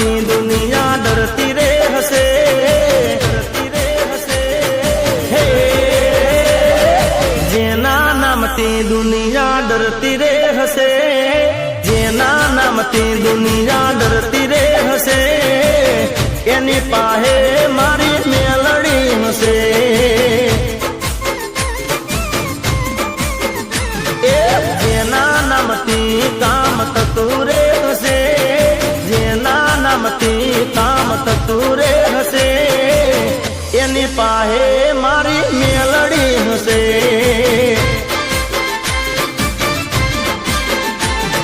નામથી દુનિયા ડરતી રે હશે, ડરતી રે હશે. હે જેના નામથી દુનિયા ડરતી રે હશે, જેના નામથી દુનિયા ડરતી રે હશે, એની પાસે મારી મેલડી હશે. જેના નામથી કામ થતું રે હશે, જેના નામથી કામ થતું રે હશે, એની પાસે મારી મેલડી હશે.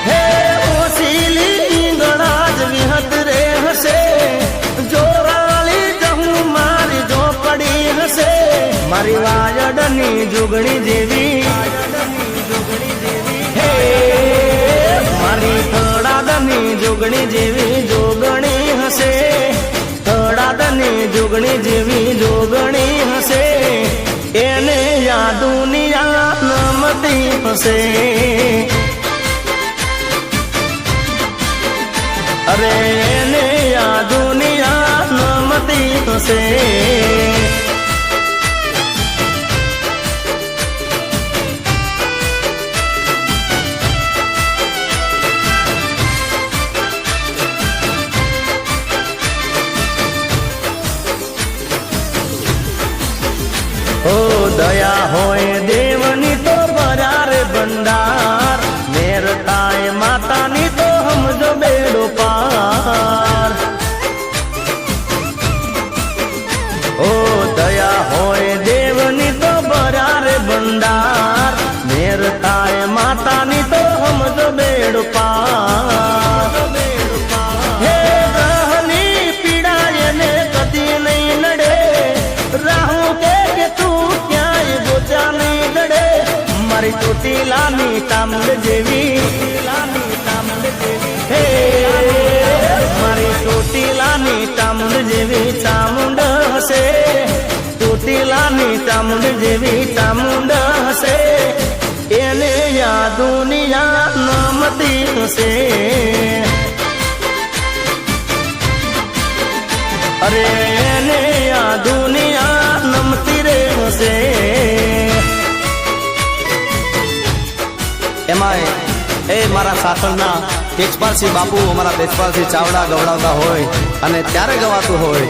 હે ઓસીલી ઈંગણા જ વિહત રે હશે, જોરાળી જહું મારી ઝોપડી હશે, મારી વાયડની જુગણી જેવી, મારી થડાદની જોગણી જેવી જોગણી હશે, થડાદની જોગણી જેવી જોગણી હશે, એને યા દુનિયા નમતી હશે. અરે એને યા દુનિયા નમતી હશે. ઓ દયા હોય દેવની તો ભર્યા રે ભંડાર, મેર થાય માતાની તો સમજો બેડો પાર. ઓ દયા હોય દેવની તો ભર્યા રે ભંડાર, મેર થાય માતાની તો સમજો બેડો પાર. હે ગ્રહની પીડા એને કદી નહીં નડે, રાહુ કે તું ક્યાંય ગોચા નહીં દડે, મારી ચોટીલાની તામડ જેવી, હે મારી ચોટીલાની તામડ જેવી ચામુંડ હશે, ચોટીલાની ચામુંડ જેવી ચામુંડ હશે, એને યા દુનિયા નમતી હશે. અરે એને યા દુનિયા નમતી રે હશે. એમાંય એ મારા સાસણના તેજપાલસિંહ બાપુ અમારા તેજપાલસિંહ ચાવડા ગવડાવતા હોય અને ત્યારે ગવાતું હોય.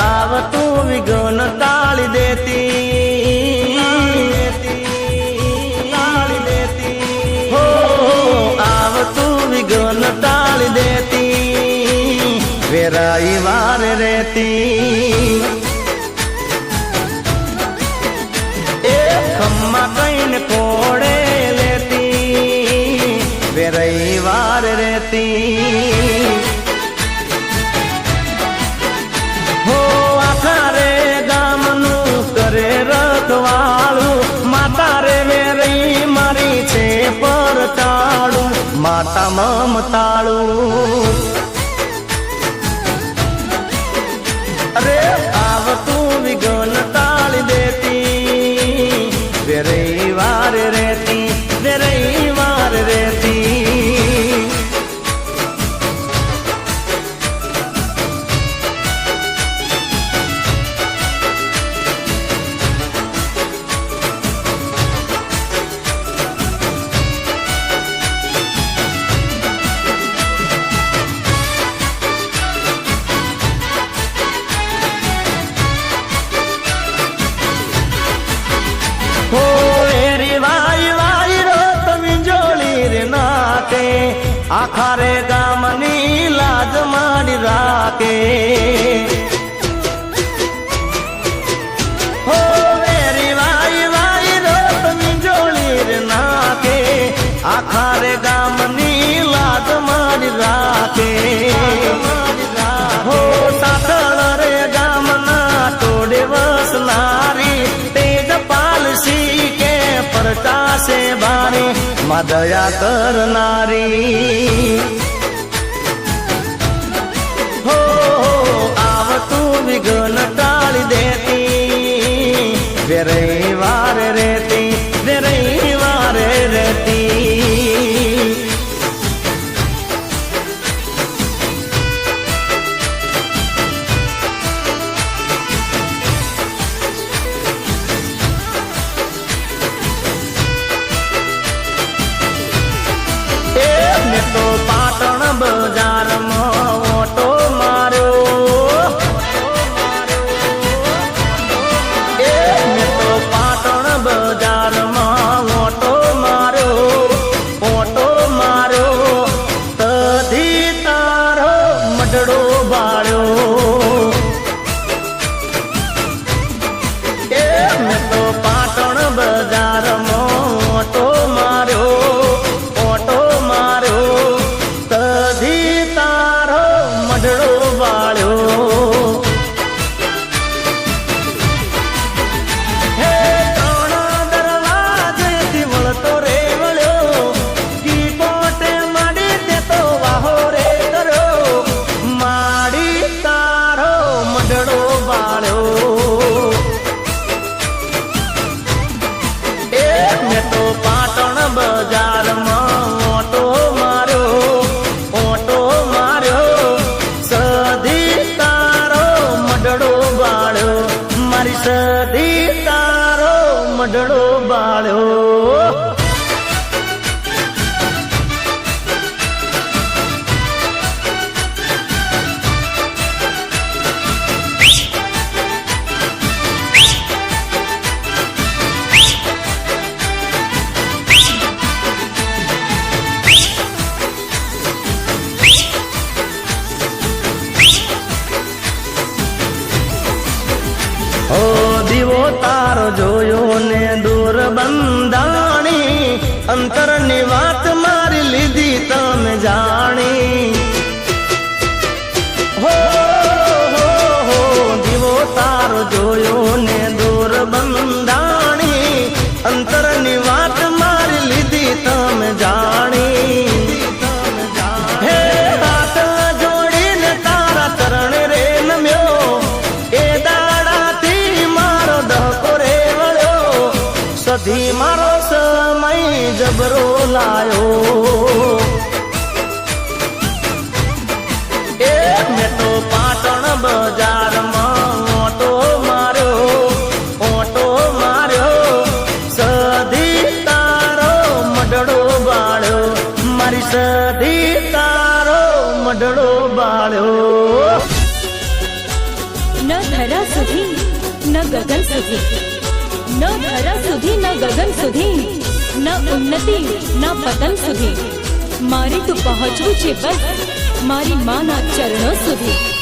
આવતું વિઘ્ન ટાળી દેતી, ટાળી દેતી, હો આવતું વિઘ્ન ટાળી દેતી, વેરાઈ વાર રહેતી. એ ખમ્મા કઈને કોડે લેતી, વેરાઈ વાર રહેતી. કરે રખવાળું માતા રે વેરી મારી છે પરતાળું, માતા મમતાળું. અરે આવતું વિઘ્ન ટાળી દેતી, વેરી વાર રહેતી, વેરી વાર રહેતી. હો એરી વાય વાય રો તમે જોડી રે નાકે, આખા રે ગામની લાજ માડી રાખે. હો એરી વાય વાય રો તમે જોડી રે નાકે, આખા રે ગામની લાજ માડી રાખે. હો સાતળ રે ગામના તોડે વસનારી, તેજપાલસિંહ કે પ્રકાશે બારે માં દયા કરનારી. વિઘ્ન ટાળી દેતી રે રવિવારે રહેતી રે રવિવારે રહેતી મેં તો પાટણ બજારમાં ઓટો માર્યો મેં તો પાટણ બજારમાં ઓટો માર્યો તધી તારો મઢડો બાળ્યો મેં તો પાટણ બજારમાં ઓટો માર્યો તધી તારો મઢડો વાળ્યો હે ત્રણ દરવાજેથી વળતો રે વળ્યો કી કોટે માડી તે તો વાહો રે કર્યો માડી તારો મઢડો વાળ્યો મેં તો પાટણ બજારમાં ઓટો માર્યો સધી તારો મઢડો બાળ્યો મારી સધી તારો મઢડો બાળ્યો ઓ દીવો તારો જોયો ને દૂર બંધાણી અંતરની વાત મારી લીધી તમે જાણી હો દીવો તારો જોયો ને દૂર બંધાણી અંતરની વાત મારી લીધી તમે જાણી હે હાથ જોડીને તારા ચરણ રે નમ્યો એ સધી મારો સમય જબરો લાયો મેં તો પાટણ બજારમાં ઓટો માર્યો સધી તારો મઢડો બાળ્યો મારી સધી તારો મઢડો બાળ્યો ન ધરા સુધી ન ગગન સુધી ન ધરા સુધી ન ગગન સુધી ન ઉન્નતિ ન પતન સુધી મારે તો પહોંચવું છે બસ મારી માના ચરણો સુધી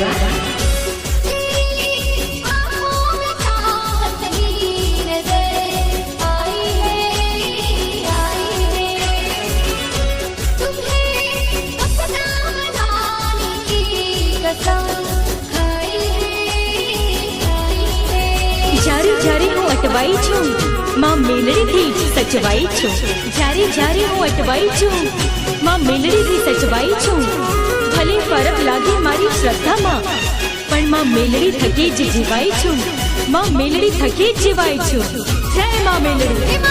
वाह। જ્યારે જ્યારે હું અટવાઈ છું માં મેલડીથી જ સચવાઈ છું, જ્યારે જ્યારે હું અટવાઈ છું માં મેલડીથી સચવાઈ છું, ભલે ફરક લાગે મારી શ્રદ્ધામાં પણ માં મેલડી થકી જ જીવાય છું, માં મેલડી થકી જ જીવાય છું। જય માં મેલડી।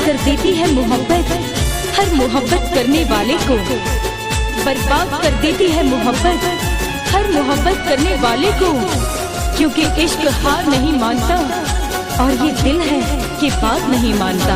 कर देती है मोहब्बत हर मोहब्बत करने वाले को, बर्बाद कर देती है मोहब्बत हर मोहब्बत करने वाले को, क्योंकि इश्क हार नहीं मानता और ये दिल है कि बात नहीं मानता।